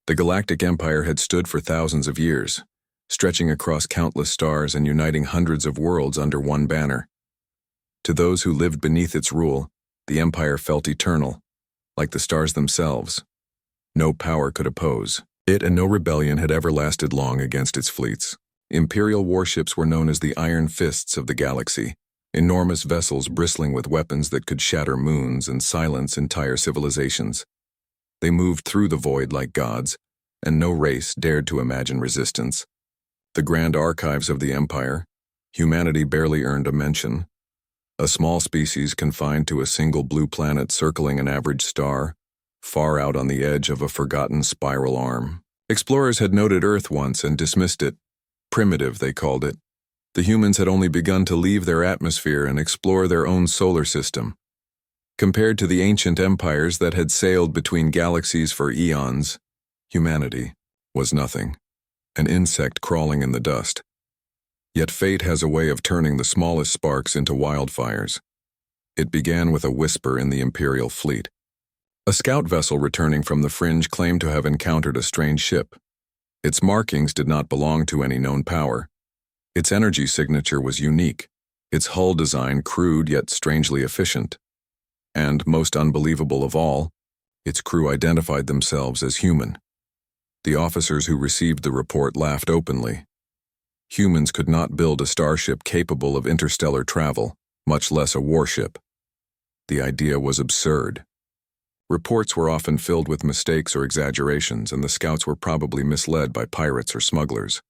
The Galactic Empire had stood for thousands of years, stretching across countless stars and uniting hundreds of worlds under one banner. To those who lived beneath its rule, the Empire felt eternal, like the stars themselves. No power could oppose it, and no rebellion had ever lasted long against its fleets. Imperial warships were known as the Iron Fists of the galaxy, enormous vessels bristling with weapons that could shatter moons and silence entire civilizations. They moved through the void like gods, and no race dared to imagine resistance. The grand archives of the Empire, humanity barely earned a mention. A small species confined to a single blue planet circling an average star, far out on the edge of a forgotten spiral arm. Explorers had noted Earth once and dismissed it. Primitive, they called it. The humans had only begun to leave their atmosphere and explore their own solar system. Compared to the ancient empires that had sailed between galaxies for eons, humanity was nothing, an insect crawling in the dust. Yet fate has a way of turning the smallest sparks into wildfires. It began with a whisper in the Imperial fleet. A scout vessel returning from the fringe claimed to have encountered a strange ship. Its markings did not belong to any known power. Its energy signature was unique, its hull design crude yet strangely efficient. And, most unbelievable of all, its crew identified themselves as human. The officers who received the report laughed openly. Humans could not build a starship capable of interstellar travel, much less a warship. The idea was absurd. Reports were often filled with mistakes or exaggerations, and the scouts were probably misled by pirates or smugglers.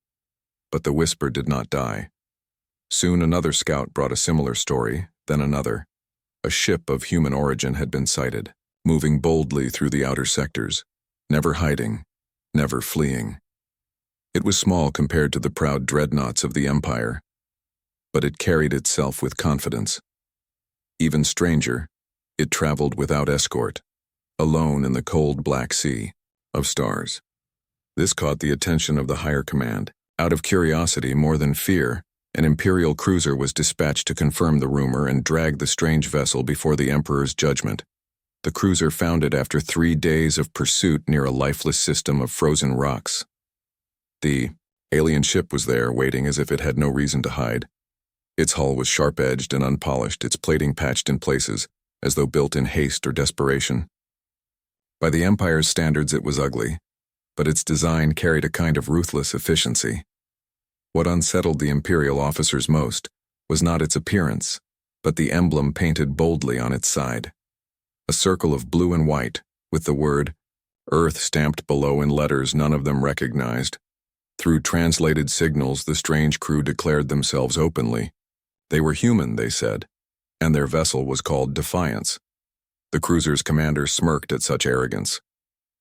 But the whisper did not die. Soon another scout brought a similar story, then another. A ship of human origin had been sighted, moving boldly through the outer sectors, never hiding, never fleeing. It was small compared to the proud dreadnoughts of the Empire, but it carried itself with confidence. Even stranger, it traveled without escort, alone in the cold black sea of stars. This caught the attention of the higher command. Out of curiosity more than fear, an Imperial cruiser was dispatched to confirm the rumor and drag the strange vessel before the Emperor's judgment. The cruiser found it after 3 days of pursuit near a lifeless system of frozen rocks. The alien ship was there, waiting as if it had no reason to hide. Its hull was sharp-edged and unpolished, its plating patched in places, as though built in haste or desperation. By the Empire's standards it was ugly, but its design carried a kind of ruthless efficiency. What unsettled the Imperial officers most was not its appearance, but the emblem painted boldly on its side. A circle of blue and white, with the word Earth stamped below in letters none of them recognized. Through translated signals, the strange crew declared themselves openly. They were human, they said, and their vessel was called Defiance. The cruiser's commander smirked at such arrogance.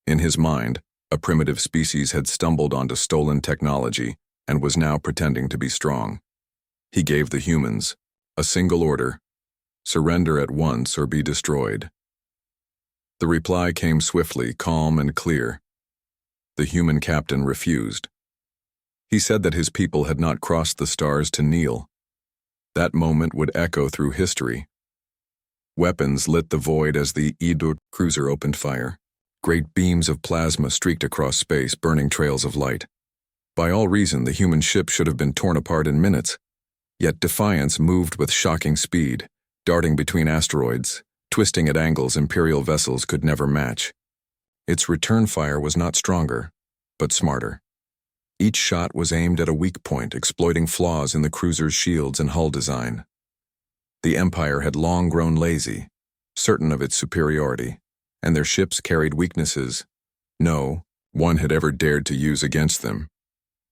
In his mind, a primitive species had stumbled onto stolen technology and was now pretending to be strong. He gave the humans a single order: surrender at once or be destroyed. The reply came swiftly, calm and clear. The human captain refused. He said that his people had not crossed the stars to kneel. That moment would echo through history. Weapons lit the void as the Idut cruiser opened fire. Great beams of plasma streaked across space, burning trails of light. By all reason, the human ship should have been torn apart in minutes. Yet Defiance moved with shocking speed, darting between asteroids, twisting at angles Imperial vessels could never match. Its return fire was not stronger, but smarter. Each shot was aimed at a weak point, exploiting flaws in the cruiser's shields and hull design. The Empire had long grown lazy, certain of its superiority, and their ships carried weaknesses no one had ever dared to use against them.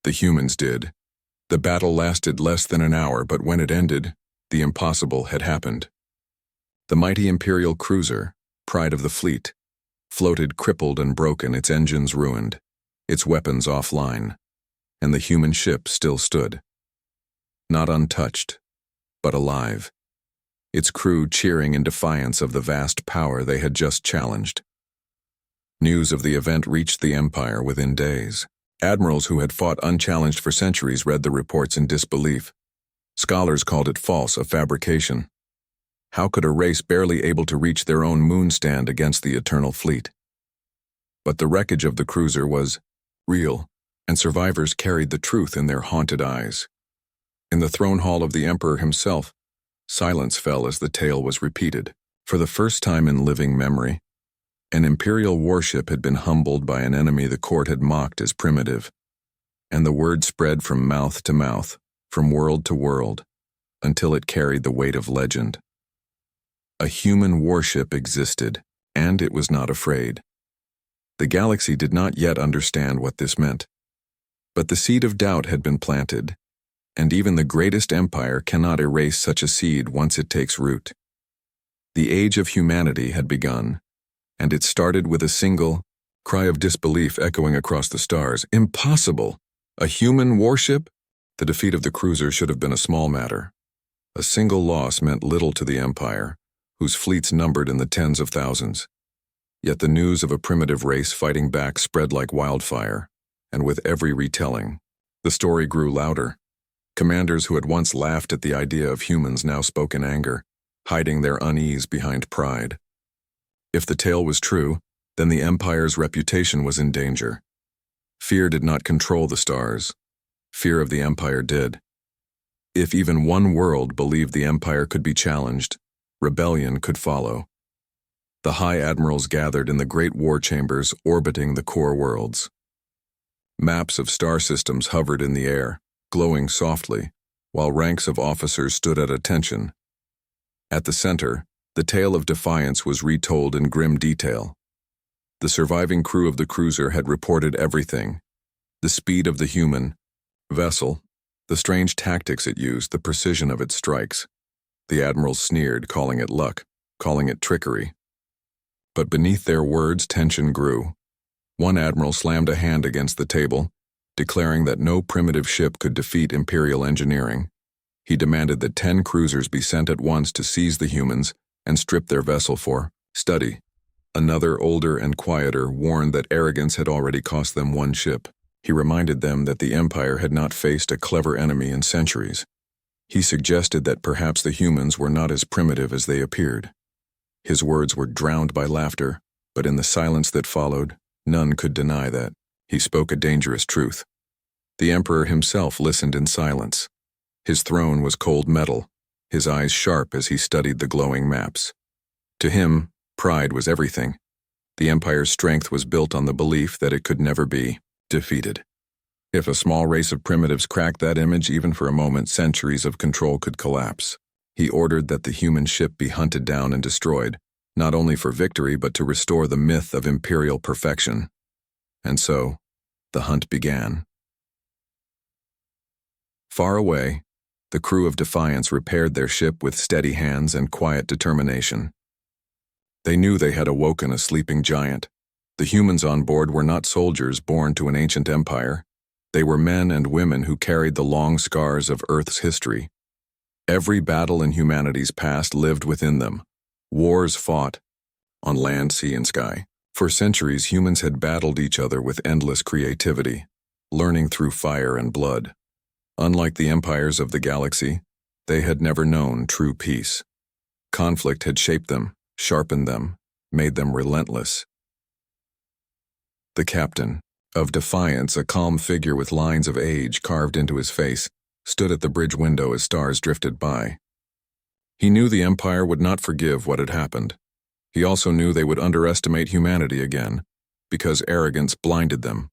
The humans did. The battle lasted less than an hour, but when it ended, the impossible had happened. The mighty Imperial cruiser, pride of the fleet, floated crippled and broken, its engines ruined, its weapons offline, and the human ship still stood. Not untouched, but alive. Its crew cheering in defiance of the vast power they had just challenged. News of the event reached the Empire within days. Admirals who had fought unchallenged for centuries read the reports in disbelief. Scholars called it false, a fabrication. How could a race barely able to reach their own moon stand against the eternal fleet? But the wreckage of the cruiser was real, and survivors carried the truth in their haunted eyes. In the throne hall of the Emperor himself, silence fell as the tale was repeated. For the first time in living memory, an Imperial warship had been humbled by an enemy the court had mocked as primitive, and the word spread from mouth to mouth, from world to world, until it carried the weight of legend. A human warship existed, and it was not afraid. The galaxy did not yet understand what this meant, but the seed of doubt had been planted, and even the greatest empire cannot erase such a seed once it takes root. The age of humanity had begun, and it started with a single cry of disbelief echoing across the stars. Impossible! A human warship? The defeat of the cruiser should have been a small matter. A single loss meant little to the Empire, whose fleets numbered in the tens of thousands. Yet the news of a primitive race fighting back spread like wildfire, and with every retelling, the story grew louder. Commanders who had once laughed at the idea of humans now spoke in anger, hiding their unease behind pride. If the tale was true, then the Empire's reputation was in danger. Fear did not control the stars. Fear of the Empire did. If even one world believed the Empire could be challenged, rebellion could follow. The High Admirals gathered in the great war chambers orbiting the core worlds. Maps of star systems hovered in the air, glowing softly, while ranks of officers stood at attention. At the center, the tale of defiance was retold in grim detail. The surviving crew of the cruiser had reported everything: the speed of the human vessel, the strange tactics it used, the precision of its strikes. The admirals sneered, calling it luck, calling it trickery. But beneath their words, tension grew. One admiral slammed a hand against the table, declaring that no primitive ship could defeat Imperial engineering. He demanded that 10 cruisers be sent at once to seize the humans and strip their vessel for study. Another, older and quieter, warned that arrogance had already cost them one ship. He reminded them that the Empire had not faced a clever enemy in centuries. He suggested that perhaps the humans were not as primitive as they appeared. His words were drowned by laughter, but in the silence that followed, none could deny that he spoke a dangerous truth. The Emperor himself listened in silence. His throne was cold metal, his eyes sharp as he studied the glowing maps. To him, pride was everything. The Empire's strength was built on the belief that it could never be defeated. If a small race of primitives cracked that image even for a moment, centuries of control could collapse. He ordered that the human ship be hunted down and destroyed, not only for victory but to restore the myth of imperial perfection. And so, the hunt began. Far away, the crew of Defiance repaired their ship with steady hands and quiet determination. They knew they had awoken a sleeping giant. The humans on board were not soldiers born to an ancient empire. They were men and women who carried the long scars of Earth's history. Every battle in humanity's past lived within them. Wars fought, on land, sea, and sky. For centuries, humans had battled each other with endless creativity, learning through fire and blood. Unlike the empires of the galaxy, they had never known true peace. Conflict had shaped them, sharpened them, made them relentless. The captain of Defiance, a calm figure with lines of age carved into his face, stood at the bridge window as stars drifted by. He knew the Empire would not forgive what had happened. He also knew they would underestimate humanity again, because arrogance blinded them.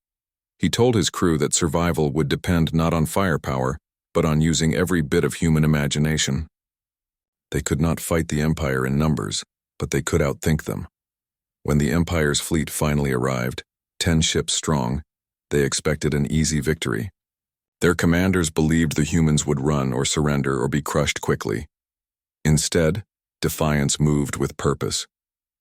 He told his crew that survival would depend not on firepower, but on using every bit of human imagination. They could not fight the Empire in numbers, but they could outthink them. When the Empire's fleet finally arrived, 10 ships strong, they expected an easy victory. Their commanders believed the humans would run or surrender or be crushed quickly. Instead, Defiance moved with purpose.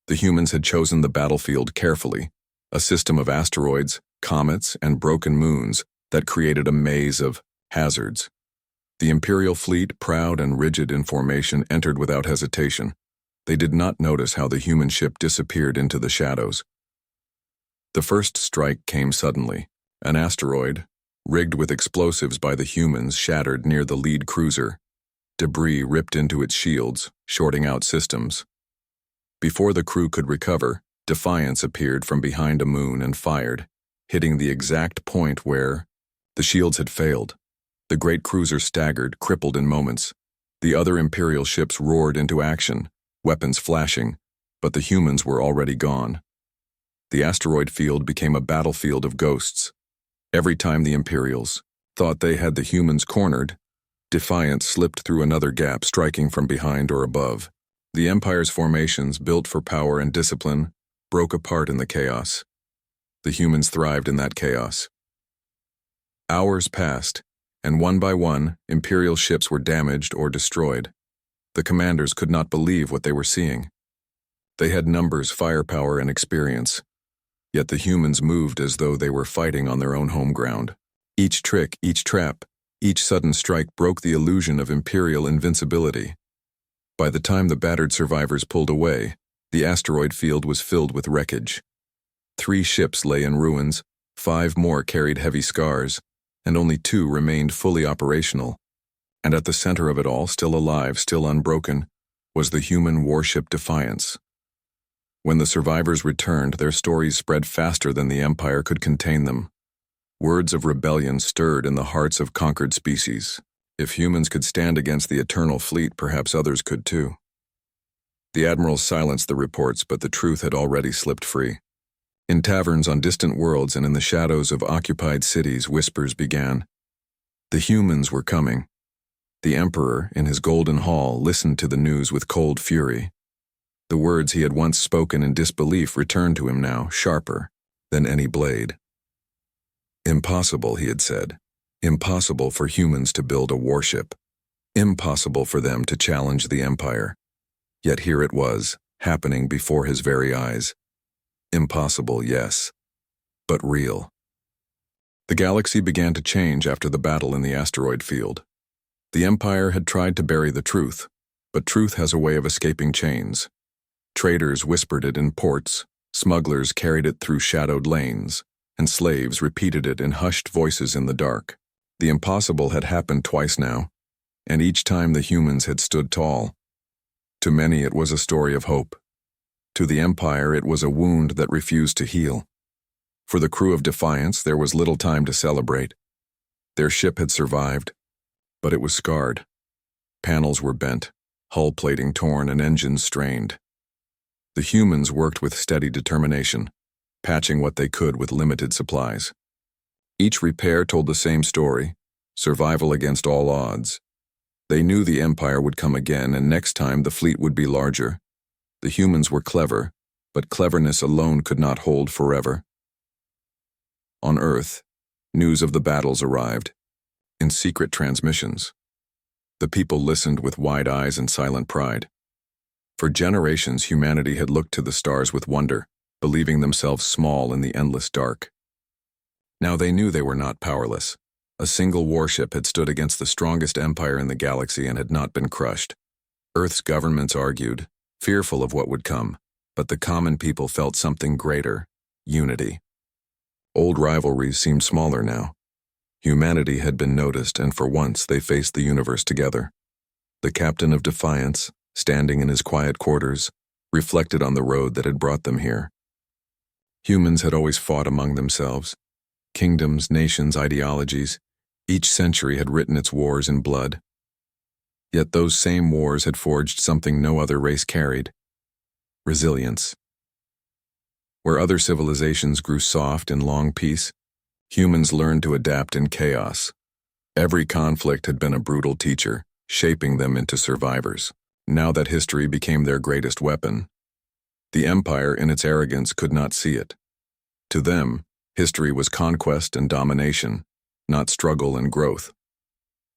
The humans had chosen the battlefield carefully, a system of asteroids, comets, and broken moons that created a maze of hazards. The Imperial fleet, proud and rigid in formation, entered without hesitation. They did not notice how the human ship disappeared into the shadows. The first strike came suddenly. An asteroid, rigged with explosives by the humans, shattered near the lead cruiser. Debris ripped into its shields, shorting out systems. Before the crew could recover, Defiance appeared from behind a moon and fired, hitting the exact point where the shields had failed. The great cruiser staggered, crippled in moments. The other Imperial ships roared into action, weapons flashing, but the humans were already gone. The asteroid field became a battlefield of ghosts. Every time the Imperials thought they had the humans cornered, Defiance slipped through another gap, striking from behind or above. The Empire's formations, built for power and discipline, broke apart in the chaos. The humans thrived in that chaos. Hours passed, and one by one, Imperial ships were damaged or destroyed. The commanders could not believe what they were seeing. They had numbers, firepower, and experience, yet the humans moved as though they were fighting on their own home ground. Each trick, each trap, each sudden strike broke the illusion of Imperial invincibility. By the time the battered survivors pulled away, the asteroid field was filled with wreckage. 3 ships lay in ruins, 5 more carried heavy scars, and only 2 remained fully operational. And at the center of it all, still alive, still unbroken, was the human warship Defiance. When the survivors returned, their stories spread faster than the Empire could contain them. Words of rebellion stirred in the hearts of conquered species. If humans could stand against the eternal fleet, perhaps others could too. The admirals silenced the reports, but the truth had already slipped free. In taverns on distant worlds and in the shadows of occupied cities, whispers began. The humans were coming. The Emperor, in his golden hall, listened to the news with cold fury. The words he had once spoken in disbelief returned to him now, sharper than any blade. Impossible, he had said. Impossible for humans to build a warship. Impossible for them to challenge the Empire. Yet here it was, happening before his very eyes. Impossible, yes, but real. The galaxy began to change after the battle in the asteroid field. The Empire had tried to bury the truth, but truth has a way of escaping chains. Traders whispered it in ports, smugglers carried it through shadowed lanes, and slaves repeated it in hushed voices in the dark. The impossible had happened twice now, and each time the humans had stood tall. To many it was a story of hope. To the Empire it was a wound that refused to heal. For the crew of Defiance there was little time to celebrate. Their ship had survived, but it was scarred. Panels were bent, hull plating torn, and engines strained. The humans worked with steady determination, patching what they could with limited supplies. Each repair told the same story, survival against all odds. They knew the Empire would come again, and next time the fleet would be larger. The humans were clever, but cleverness alone could not hold forever. On Earth, news of the battles arrived, in secret transmissions. The people listened with wide eyes and silent pride. For generations, humanity had looked to the stars with wonder, believing themselves small in the endless dark. Now they knew they were not powerless. A single warship had stood against the strongest empire in the galaxy and had not been crushed. Earth's governments argued, fearful of what would come, but the common people felt something greater: unity. Old rivalries seemed smaller now. Humanity had been noticed, and for once they faced the universe together. The captain of Defiance, standing in his quiet quarters, reflected on the road that had brought them here. Humans had always fought among themselves. Kingdoms, nations, ideologies. Each century had written its wars in blood. Yet those same wars had forged something no other race carried: resilience. Where other civilizations grew soft in long peace, humans learned to adapt in chaos. Every conflict had been a brutal teacher, shaping them into survivors. Now that history became their greatest weapon, the Empire in its arrogance could not see it. To them, history was conquest and domination, not struggle and growth.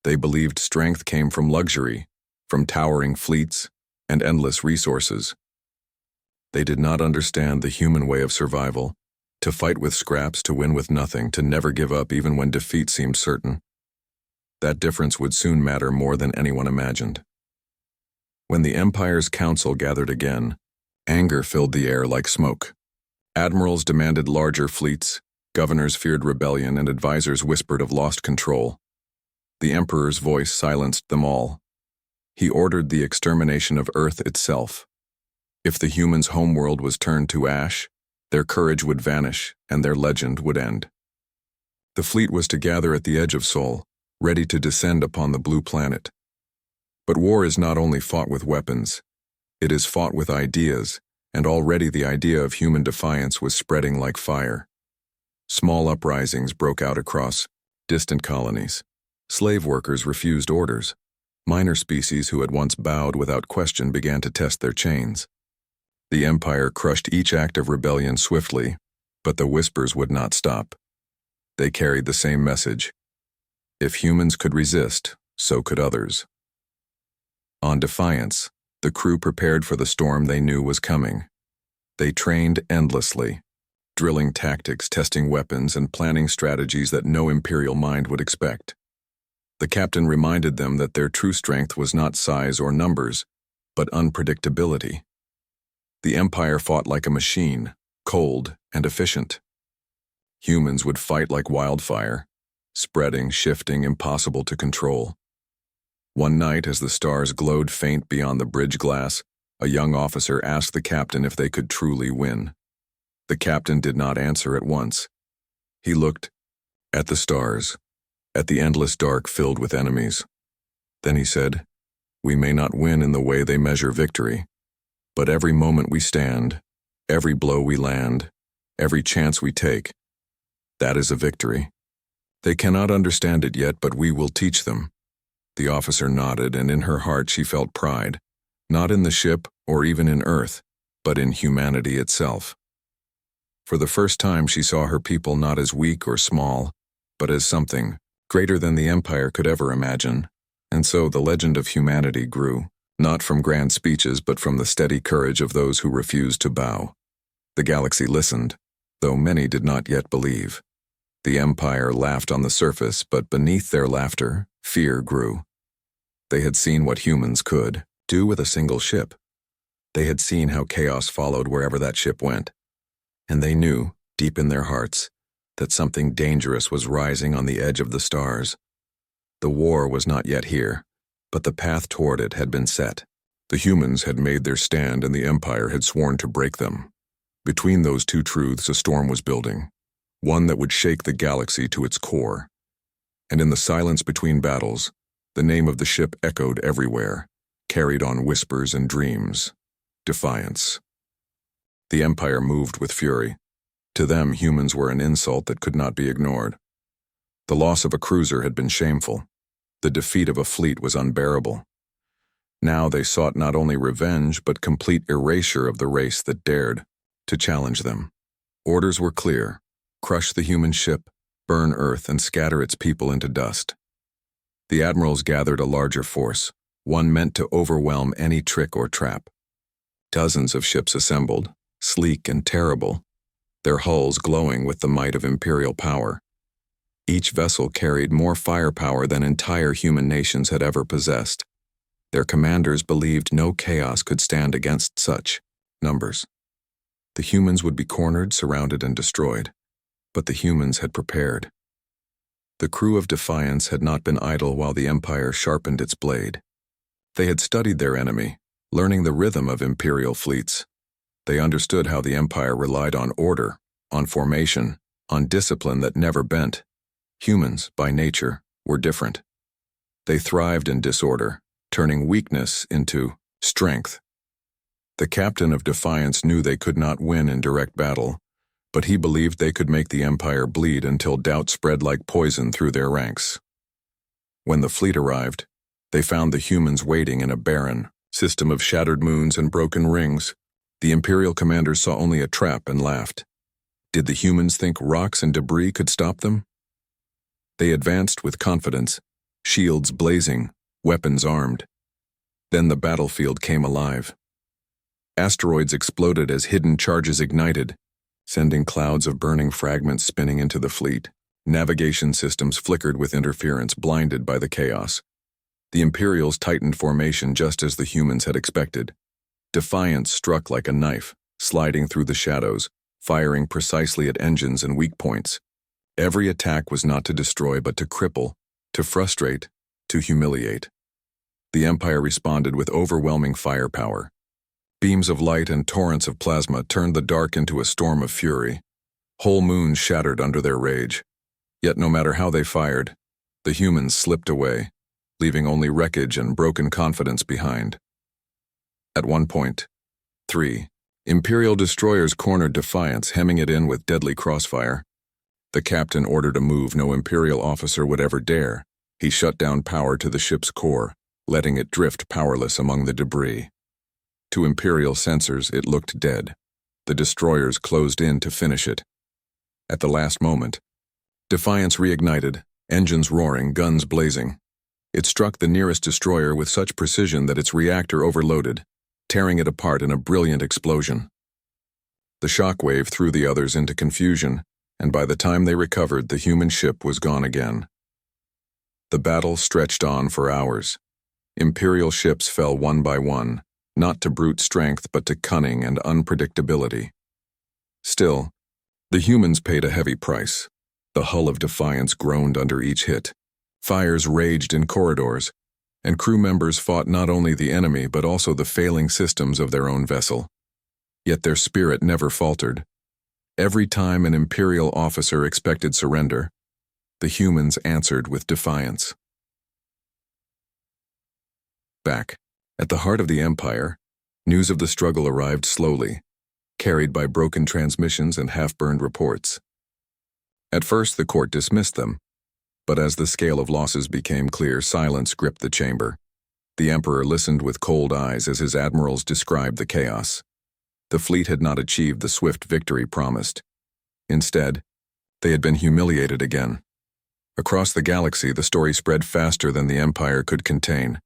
They believed strength came from luxury, from towering fleets, and endless resources. They did not understand the human way of survival: to fight with scraps, to win with nothing, to never give up even when defeat seemed certain. That difference would soon matter more than anyone imagined. When the Empire's council gathered again, anger filled the air like smoke. Admirals demanded larger fleets, governors feared rebellion, and advisors whispered of lost control. The Emperor's voice silenced them all. He ordered the extermination of Earth itself. If the humans' homeworld was turned to ash, their courage would vanish and their legend would end. The fleet was to gather at the edge of Sol, ready to descend upon the blue planet. But war is not only fought with weapons, it is fought with ideas, and already the idea of human defiance was spreading like fire. Small uprisings broke out across distant colonies. Slave workers refused orders. Minor species who had once bowed without question began to test their chains. The Empire crushed each act of rebellion swiftly, but the whispers would not stop. They carried the same message. If humans could resist, so could others. On Defiance, the crew prepared for the storm they knew was coming. They trained endlessly, drilling tactics, testing weapons, and planning strategies that no Imperial mind would expect. The captain reminded them that their true strength was not size or numbers, but unpredictability. The Empire fought like a machine, cold and efficient. Humans would fight like wildfire, spreading, shifting, impossible to control. One night, as the stars glowed faint beyond the bridge glass, a young officer asked the captain if they could truly win. The captain did not answer at once. He looked at the stars, at the endless dark filled with enemies. Then he said, "We may not win in the way they measure victory, but every moment we stand, every blow we land, every chance we take, that is a victory. They cannot understand it yet, but we will teach them." The officer nodded, and in her heart she felt pride, not in the ship or even in Earth, but in humanity itself. For the first time she saw her people not as weak or small, but as something greater than the Empire could ever imagine. And so the legend of humanity grew, not from grand speeches but from the steady courage of those who refused to bow. The galaxy listened, though many did not yet believe. The Empire laughed on the surface, but beneath their laughter, fear grew. They had seen what humans could do with a single ship. They had seen how chaos followed wherever that ship went. And they knew, deep in their hearts, that something dangerous was rising on the edge of the stars. The war was not yet here, but the path toward it had been set. The humans had made their stand and the Empire had sworn to break them. Between those two truths a storm was building, one that would shake the galaxy to its core. And in the silence between battles, the name of the ship echoed everywhere, carried on whispers and dreams. Defiance. The Empire moved with fury. To them, humans were an insult that could not be ignored. The loss of a cruiser had been shameful. The defeat of a fleet was unbearable. Now they sought not only revenge, but complete erasure of the race that dared to challenge them. Orders were clear: crush the human ship, burn Earth, and scatter its people into dust. The admirals gathered a larger force, one meant to overwhelm any trick or trap. Dozens of ships assembled, sleek and terrible, their hulls glowing with the might of imperial power. Each vessel carried more firepower than entire human nations had ever possessed. Their commanders believed no chaos could stand against such numbers. The humans would be cornered, surrounded, and destroyed, but the humans had prepared. The crew of Defiance had not been idle while the Empire sharpened its blade. They had studied their enemy, learning the rhythm of imperial fleets. They understood how the Empire relied on order, on formation, on discipline that never bent. Humans, by nature, were different. They thrived in disorder, turning weakness into strength. The captain of Defiance knew they could not win in direct battle, but he believed they could make the Empire bleed until doubt spread like poison through their ranks. When the fleet arrived, they found the humans waiting in a barren system of shattered moons and broken rings. The Imperial commanders saw only a trap and laughed. Did the humans think rocks and debris could stop them? They advanced with confidence, shields blazing, weapons armed. Then the battlefield came alive. Asteroids exploded as hidden charges ignited, sending clouds of burning fragments spinning into the fleet. Navigation systems flickered with interference, blinded by the chaos. The Imperials tightened formation just as the humans had expected. Defiance struck like a knife, sliding through the shadows, firing precisely at engines and weak points. Every attack was not to destroy but to cripple, to frustrate, to humiliate. The Empire responded with overwhelming firepower. Beams of light and torrents of plasma turned the dark into a storm of fury. Whole moons shattered under their rage. Yet no matter how they fired, the humans slipped away, leaving only wreckage and broken confidence behind. At one point, 3 Imperial destroyers cornered Defiance, hemming it in with deadly crossfire. The captain ordered a move no Imperial officer would ever dare. He shut down power to the ship's core, letting it drift powerless among the debris. To Imperial sensors, it looked dead. The destroyers closed in to finish it. At the last moment, Defiance reignited, engines roaring, guns blazing. It struck the nearest destroyer with such precision that its reactor overloaded, tearing it apart in a brilliant explosion. The shockwave threw the others into confusion, and by the time they recovered, the human ship was gone again. The battle stretched on for hours. Imperial ships fell one by one, not to brute strength but to cunning and unpredictability. Still, the humans paid a heavy price. The hull of Defiance groaned under each hit. Fires raged in corridors, and crew members fought not only the enemy but also the failing systems of their own vessel. Yet their spirit never faltered. Every time an Imperial officer expected surrender, the humans answered with defiance. Back, at the heart of the Empire, news of the struggle arrived slowly, carried by broken transmissions and half-burned reports. At first, the court dismissed them, but as the scale of losses became clear, silence gripped the chamber. The Emperor listened with cold eyes as his admirals described the chaos. The fleet had not achieved the swift victory promised. Instead, they had been humiliated again. Across the galaxy, the story spread faster than the Empire could contain.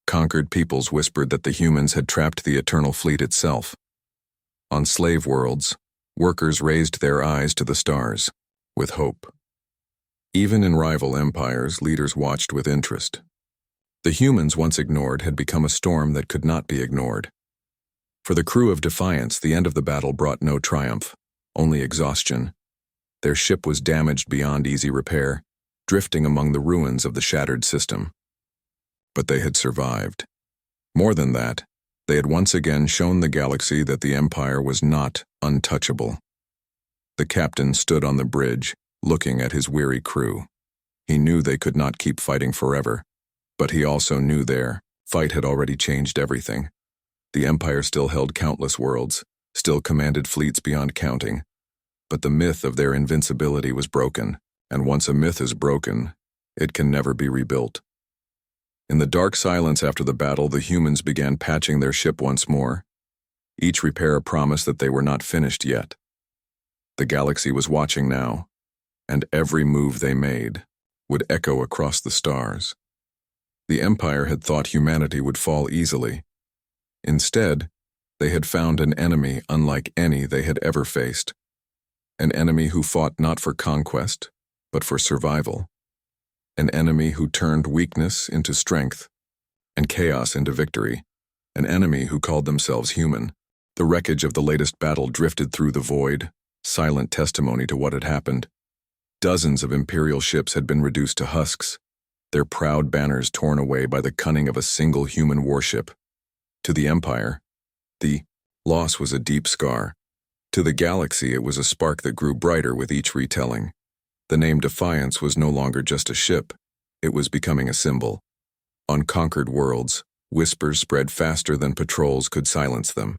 Conquered peoples whispered that the humans had trapped the Eternal Fleet itself. On slave worlds, workers raised their eyes to the stars, with hope. Even in rival empires, leaders watched with interest. The humans, once ignored, had become a storm that could not be ignored. For the crew of Defiance, the end of the battle brought no triumph, only exhaustion. Their ship was damaged beyond easy repair, drifting among the ruins of the shattered system. But they had survived. More than that, they had once again shown the galaxy that the Empire was not untouchable. The captain stood on the bridge, looking at his weary crew. He knew they could not keep fighting forever, but he also knew their fight had already changed everything. The Empire still held countless worlds, still commanded fleets beyond counting, but the myth of their invincibility was broken, and once a myth is broken, it can never be rebuilt. In the dark silence after the battle, the humans began patching their ship once more. Each repair promised that they were not finished yet. The galaxy was watching now, and every move they made would echo across the stars. The Empire had thought humanity would fall easily. Instead, they had found an enemy unlike any they had ever faced. An enemy who fought not for conquest, but for survival. An enemy who turned weakness into strength and chaos into victory. An enemy who called themselves human. The wreckage of the latest battle drifted through the void, silent testimony to what had happened. Dozens of Imperial ships had been reduced to husks, their proud banners torn away by the cunning of a single human warship. To the Empire, the loss was a deep scar. To the galaxy, it was a spark that grew brighter with each retelling. The name Defiance was no longer just a ship, it was becoming a symbol. On conquered worlds, whispers spread faster than patrols could silence them.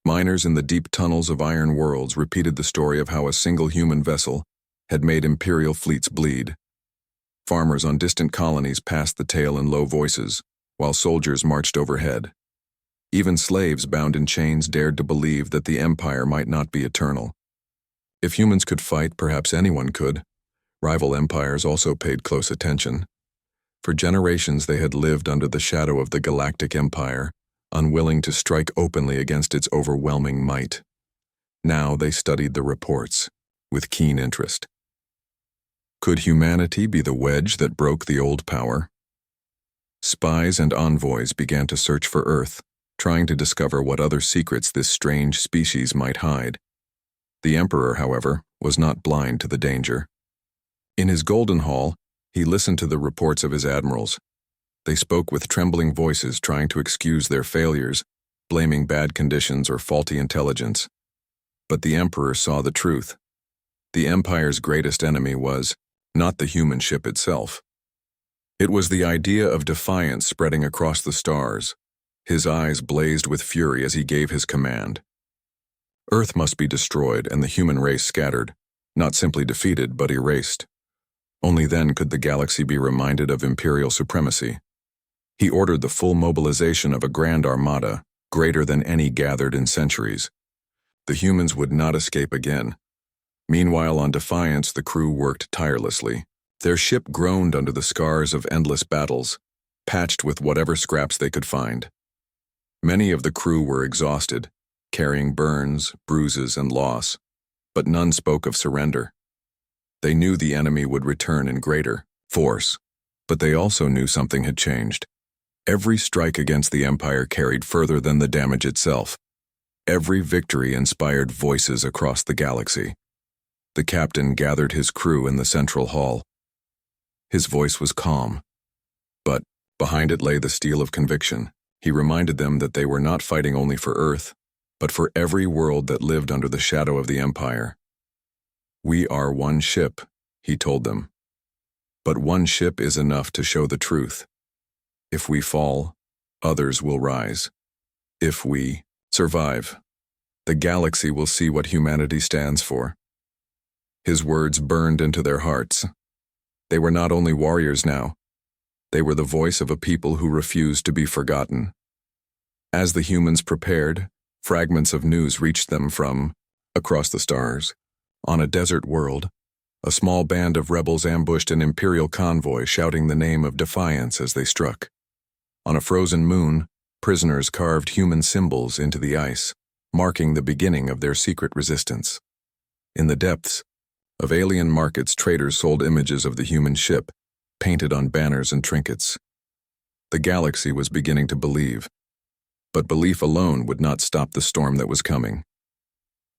Miners in the deep tunnels of iron worlds repeated the story of how a single human vessel had made Imperial fleets bleed. Farmers on distant colonies passed the tale in low voices, while soldiers marched overhead. Even slaves bound in chains dared to believe that the Empire might not be eternal. If humans could fight, perhaps anyone could. Rival empires also paid close attention. For generations they had lived under the shadow of the Galactic Empire, unwilling to strike openly against its overwhelming might. Now they studied the reports, with keen interest. Could humanity be the wedge that broke the old power? Spies and envoys began to search for Earth, trying to discover what other secrets this strange species might hide. The Emperor, however, was not blind to the danger. In his golden hall, he listened to the reports of his admirals. They spoke with trembling voices, trying to excuse their failures, blaming bad conditions or faulty intelligence. But the Emperor saw the truth. The Empire's greatest enemy was not the human ship itself. It was the idea of defiance spreading across the stars. His eyes blazed with fury as he gave his command. Earth must be destroyed and the human race scattered, not simply defeated but erased. Only then could the galaxy be reminded of imperial supremacy. He ordered the full mobilization of a grand armada, greater than any gathered in centuries. The humans would not escape again. Meanwhile, on Defiance, the crew worked tirelessly. Their ship groaned under the scars of endless battles, patched with whatever scraps they could find. Many of the crew were exhausted, carrying burns, bruises, and loss, but none spoke of surrender. They knew the enemy would return in greater force, but they also knew something had changed. Every strike against the Empire carried further than the damage itself. Every victory inspired voices across the galaxy. The captain gathered his crew in the central hall. His voice was calm, but behind it lay the steel of conviction. He reminded them that they were not fighting only for Earth, but for every world that lived under the shadow of the Empire. "We are one ship," he told them. "But one ship is enough to show the truth. If we fall, others will rise. If we survive, the galaxy will see what humanity stands for." His words burned into their hearts. They were not only warriors now, they were the voice of a people who refused to be forgotten. As the humans prepared, fragments of news reached them from across the stars. On a desert world, a small band of rebels ambushed an Imperial convoy, shouting the name of defiance as they struck. On a frozen moon, prisoners carved human symbols into the ice, marking the beginning of their secret resistance. In the depths of alien markets, traders sold images of the human ship, painted on banners and trinkets. The galaxy was beginning to believe, but belief alone would not stop the storm that was coming.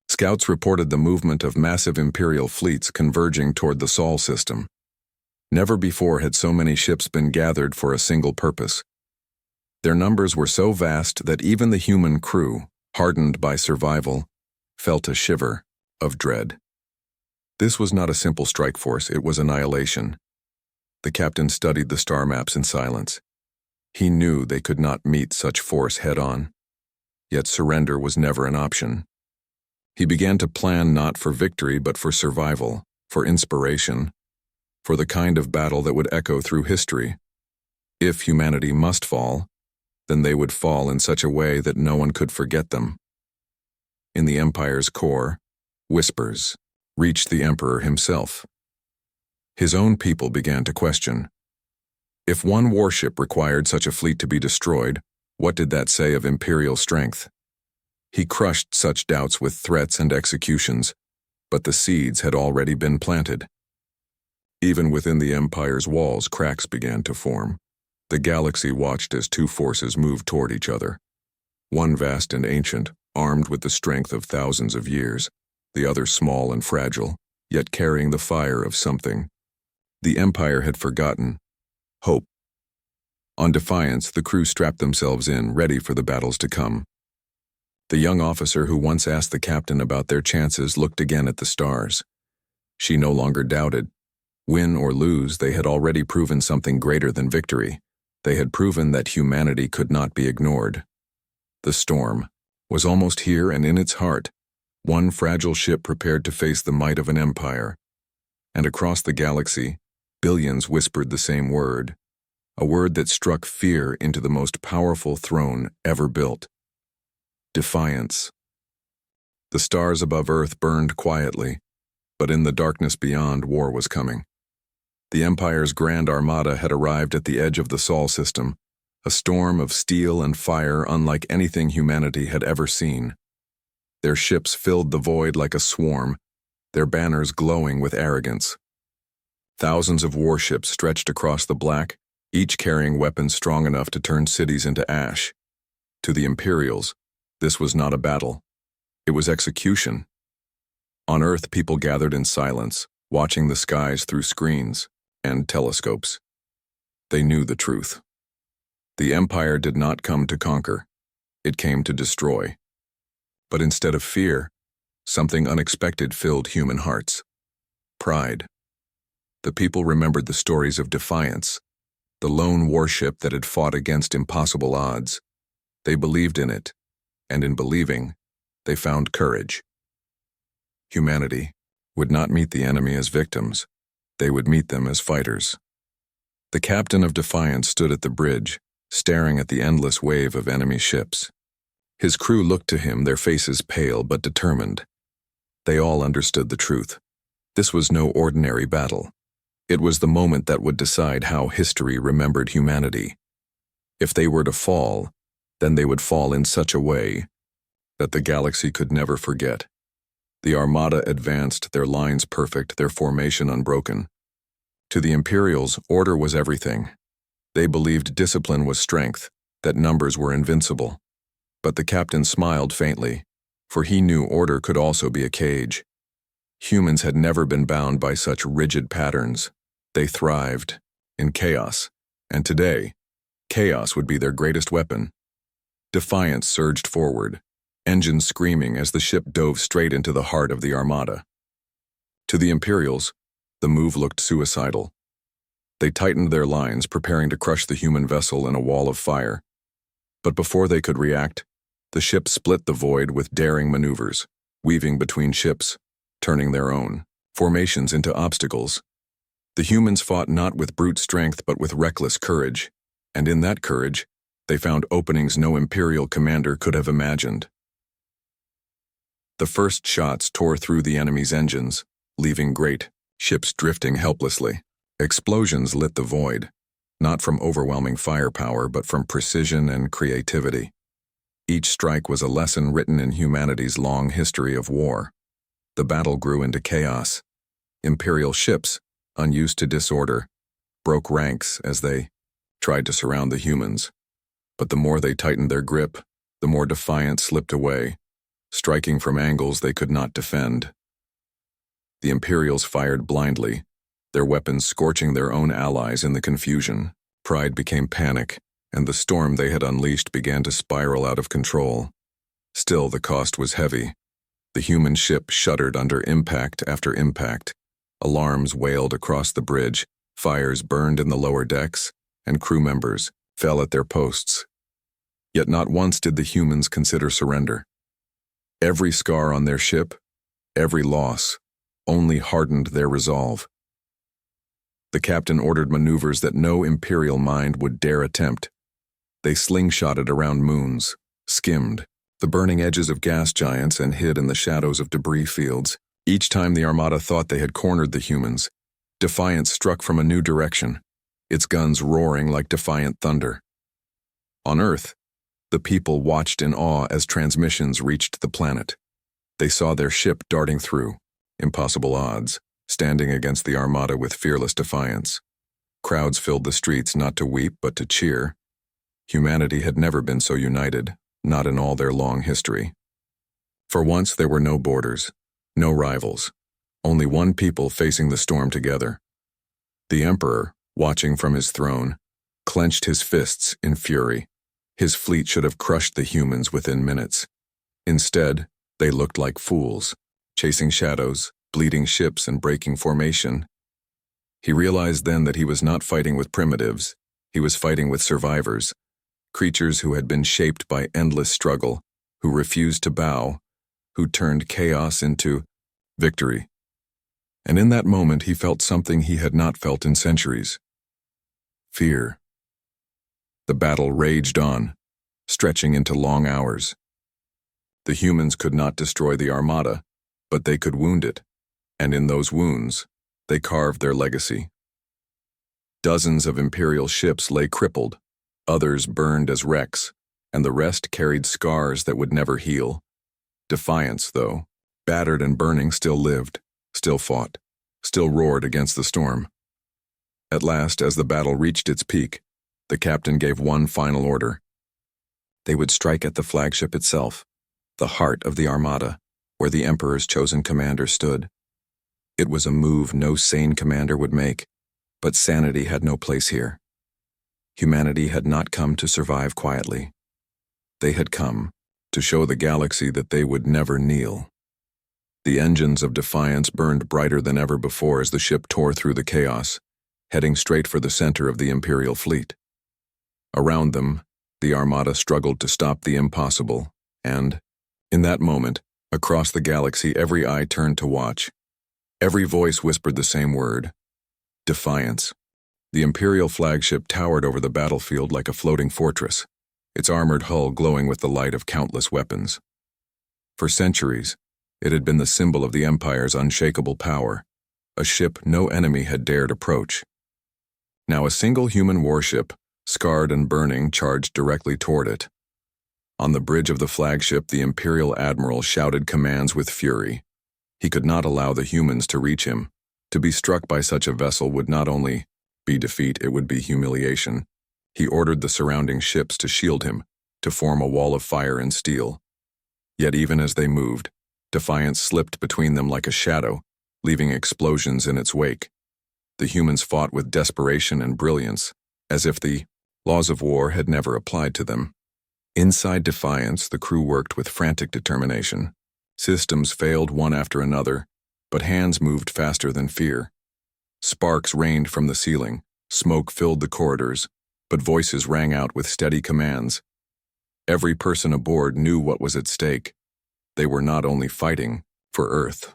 Scouts reported the movement of massive Imperial fleets converging toward the Sol system. Never before had so many ships been gathered for a single purpose. Their numbers were so vast that even the human crew, hardened by survival, felt a shiver of dread. This was not a simple strike force, it was annihilation. The captain studied the star maps in silence. He knew they could not meet such force head-on, yet surrender was never an option. He began to plan not for victory but for survival, for inspiration, for the kind of battle that would echo through history. If humanity must fall, then they would fall in such a way that no one could forget them. In the Empire's core, whispers reached the Emperor himself. His own people began to question. If one warship required such a fleet to be destroyed, what did that say of Imperial strength? He crushed such doubts with threats and executions, but the seeds had already been planted. Even within the Empire's walls, cracks began to form. The galaxy watched as two forces moved toward each other. One vast and ancient, armed with the strength of thousands of years, the other small and fragile, yet carrying the fire of something. The Empire had forgotten hope. On Defiance, the crew strapped themselves in, ready for the battles to come. The young officer who once asked the captain about their chances looked again at the stars. She no longer doubted. Win or lose, they had already proven something greater than victory. They had proven that humanity could not be ignored. The storm was almost here, and in its heart, one fragile ship prepared to face the might of an empire. And across the galaxy, billions whispered the same word, a word that struck fear into the most powerful throne ever built. Defiance. The stars above Earth burned quietly, but in the darkness beyond, war was coming. The Empire's Grand Armada had arrived at the edge of the Sol system, a storm of steel and fire unlike anything humanity had ever seen. Their ships filled the void like a swarm, their banners glowing with arrogance. Thousands of warships stretched across the black, each carrying weapons strong enough to turn cities into ash. To the Imperials, this was not a battle. It was execution. On Earth, people gathered in silence, watching the skies through screens and telescopes. They knew the truth. The Empire did not come to conquer. It came to destroy. But instead of fear, something unexpected filled human hearts. Pride. The people remembered the stories of defiance, the lone warship that had fought against impossible odds. They believed in it, and in believing, they found courage. Humanity would not meet the enemy as victims. They would meet them as fighters. The captain of Defiance stood at the bridge, staring at the endless wave of enemy ships. His crew looked to him, their faces pale but determined. They all understood the truth. This was no ordinary battle. It was the moment that would decide how history remembered humanity. If they were to fall, then they would fall in such a way that the galaxy could never forget. The Armada advanced, their lines perfect, their formation unbroken. To the Imperials, order was everything. They believed discipline was strength, that numbers were invincible. But the captain smiled faintly, for he knew order could also be a cage. Humans had never been bound by such rigid patterns. They thrived in chaos, and today, chaos would be their greatest weapon. Defiance surged forward, engines screaming as the ship dove straight into the heart of the Armada. To the Imperials, the move looked suicidal. They tightened their lines, preparing to crush the human vessel in a wall of fire. But before they could react, the ship split the void with daring maneuvers, weaving between ships, turning their own formations into obstacles. The humans fought not with brute strength but with reckless courage, and in that courage, they found openings no Imperial commander could have imagined. The first shots tore through the enemy's engines, leaving great ships drifting helplessly. Explosions lit the void, not from overwhelming firepower but from precision and creativity. Each strike was a lesson written in humanity's long history of war. The battle grew into chaos. Imperial ships, unused to disorder, broke ranks as they tried to surround the humans. But the more they tightened their grip, the more Defiance slipped away, striking from angles they could not defend. The Imperials fired blindly, their weapons scorching their own allies in the confusion. Pride became panic, and the storm they had unleashed began to spiral out of control. Still, the cost was heavy. The human ship shuddered under impact after impact. Alarms wailed across the bridge, fires burned in the lower decks, and crew members fell at their posts. Yet not once did the humans consider surrender. Every scar on their ship, every loss, only hardened their resolve. The captain ordered maneuvers that no Imperial mind would dare attempt. They slingshotted around moons, skimmed the burning edges of gas giants, and hid in the shadows of debris fields. Each time the Armada thought they had cornered the humans, Defiance struck from a new direction, its guns roaring like defiant thunder. On Earth, the people watched in awe as transmissions reached the planet. They saw their ship darting through impossible odds, standing against the Armada with fearless defiance. Crowds filled the streets not to weep but to cheer. Humanity had never been so united, not in all their long history. For once there were no borders, no rivals, only one people facing the storm together. The Emperor, watching from his throne, clenched his fists in fury. His fleet should have crushed the humans within minutes. Instead, they looked like fools, chasing shadows, bleeding ships, and breaking formation. He realized then that he was not fighting with primitives, he was fighting with survivors, creatures who had been shaped by endless struggle, who refused to bow, who turned chaos into victory. And in that moment he felt something he had not felt in centuries. Fear. The battle raged on, stretching into long hours. The humans could not destroy the Armada, but they could wound it, and in those wounds, they carved their legacy. Dozens of Imperial ships lay crippled, others burned as wrecks, and the rest carried scars that would never heal. Defiance, though, battered and burning, still lived, still fought, still roared against the storm. At last, as the battle reached its peak, the captain gave one final order. They would strike at the flagship itself, the heart of the Armada, where the Emperor's chosen commander stood. It was a move no sane commander would make, but sanity had no place here. Humanity had not come to survive quietly. They had come to show the galaxy that they would never kneel. The engines of defiance burned brighter than ever before as the ship tore through the chaos, heading straight for the center of the Imperial fleet. Around them, the Armada struggled to stop the impossible, and, in that moment, across the galaxy every eye turned to watch. Every voice whispered the same word: defiance. The Imperial flagship towered over the battlefield like a floating fortress, its armored hull glowing with the light of countless weapons. For centuries, it had been the symbol of the Empire's unshakable power, a ship no enemy had dared approach. Now a single human warship, scarred and burning, charged directly toward it. On the bridge of the flagship, the Imperial Admiral shouted commands with fury. He could not allow the humans to reach him. To be struck by such a vessel would not only be defeat, it would be humiliation. He ordered the surrounding ships to shield him, to form a wall of fire and steel. Yet even as they moved, defiance slipped between them like a shadow, leaving explosions in its wake. The humans fought with desperation and brilliance, as if the laws of war had never applied to them. Inside Defiance, the crew worked with frantic determination. Systems failed one after another, but hands moved faster than fear. Sparks rained from the ceiling, smoke filled the corridors, but voices rang out with steady commands. Every person aboard knew what was at stake. They were not only fighting for Earth.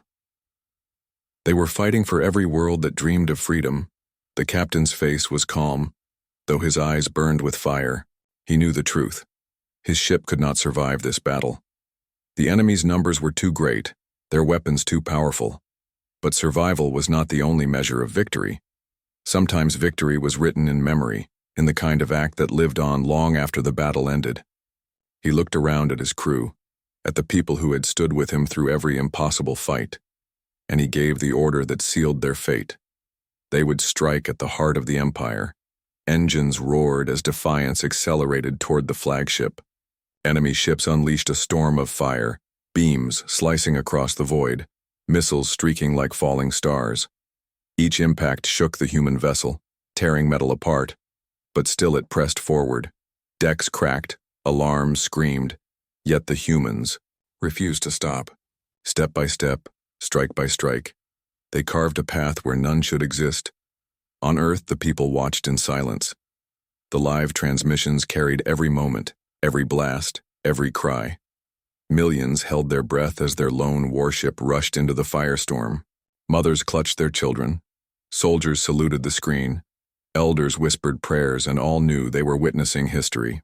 They were fighting for every world that dreamed of freedom. The captain's face was calm, though his eyes burned with fire. He knew the truth. His ship could not survive this battle. The enemy's numbers were too great, their weapons too powerful. But survival was not the only measure of victory. Sometimes victory was written in memory, in the kind of act that lived on long after the battle ended. He looked around at his crew, at the people who had stood with him through every impossible fight, and he gave the order that sealed their fate. They would strike at the heart of the Empire. Engines roared as Defiance accelerated toward the flagship. Enemy ships unleashed a storm of fire, beams slicing across the void, missiles streaking like falling stars. Each impact shook the human vessel, tearing metal apart, but still it pressed forward. Decks cracked, alarms screamed, yet the humans refused to stop. Step by step, strike by strike, they carved a path where none should exist. On Earth, the people watched in silence. The live transmissions carried every moment, every blast, every cry. Millions held their breath as their lone warship rushed into the firestorm. Mothers clutched their children. Soldiers saluted the screen. Elders whispered prayers, and all knew they were witnessing history.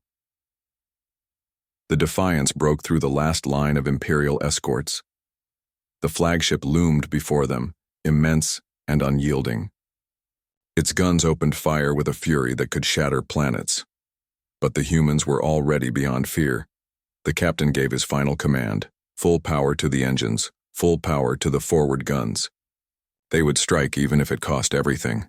The Defiance broke through the last line of Imperial escorts. The flagship loomed before them, immense and unyielding. Its guns opened fire with a fury that could shatter planets. But the humans were already beyond fear. The captain gave his final command: full power to the engines, full power to the forward guns. They would strike even if it cost everything.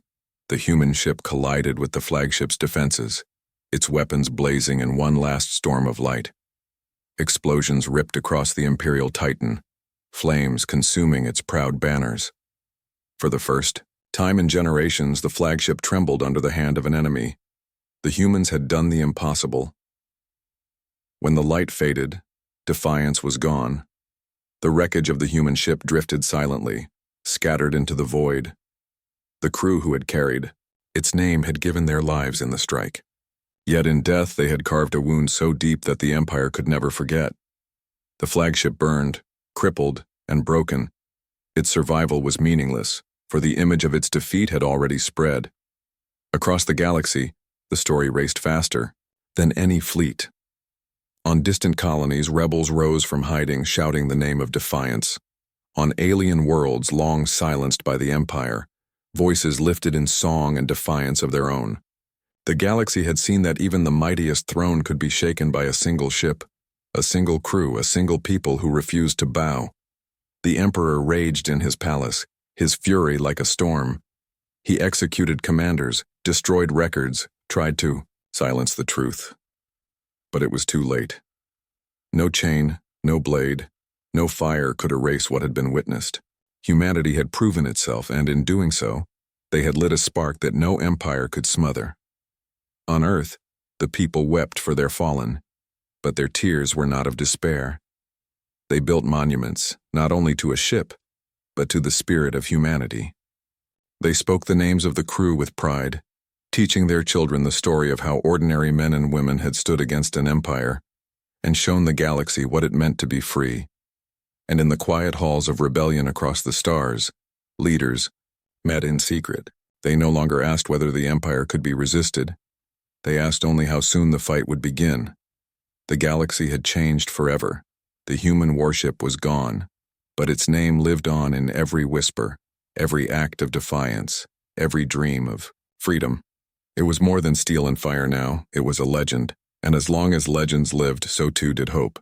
The human ship collided with the flagship's defenses, its weapons blazing in one last storm of light. Explosions ripped across the Imperial Titan, flames consuming its proud banners. For the first time in generations, the flagship trembled under the hand of an enemy. The humans had done the impossible. When the light faded, Defiance was gone. The wreckage of the human ship drifted silently, scattered into the void. The crew who had carried its name had given their lives in the strike. Yet in death they had carved a wound so deep that the Empire could never forget. The flagship burned, crippled, and broken. Its survival was meaningless, for the image of its defeat had already spread. Across the galaxy, the story raced faster than any fleet. On distant colonies, rebels rose from hiding, shouting the name of Defiance. On alien worlds long silenced by the Empire, voices lifted in song and defiance of their own. The galaxy had seen that even the mightiest throne could be shaken by a single ship, a single crew, a single people who refused to bow. The Emperor raged in his palace, his fury like a storm. He executed commanders, destroyed records, tried to silence the truth. But it was too late. No chain, no blade, no fire could erase what had been witnessed. Humanity had proven itself, and in doing so, they had lit a spark that no empire could smother. On Earth, the people wept for their fallen, But their tears were not of despair. They built monuments, not only to a ship, but to the spirit of humanity. They spoke the names of the crew with pride, teaching their children the story of how ordinary men and women had stood against an empire and shown the galaxy what it meant to be free. And in the quiet halls of rebellion across the stars, leaders met in secret. They no longer asked whether the empire could be resisted. They asked only how soon the fight would begin. The galaxy had changed forever. The human warship was gone, but its name lived on in every whisper, every act of defiance, every dream of freedom. It was more than steel and fire now, it was a legend, and as long as legends lived, so too did hope.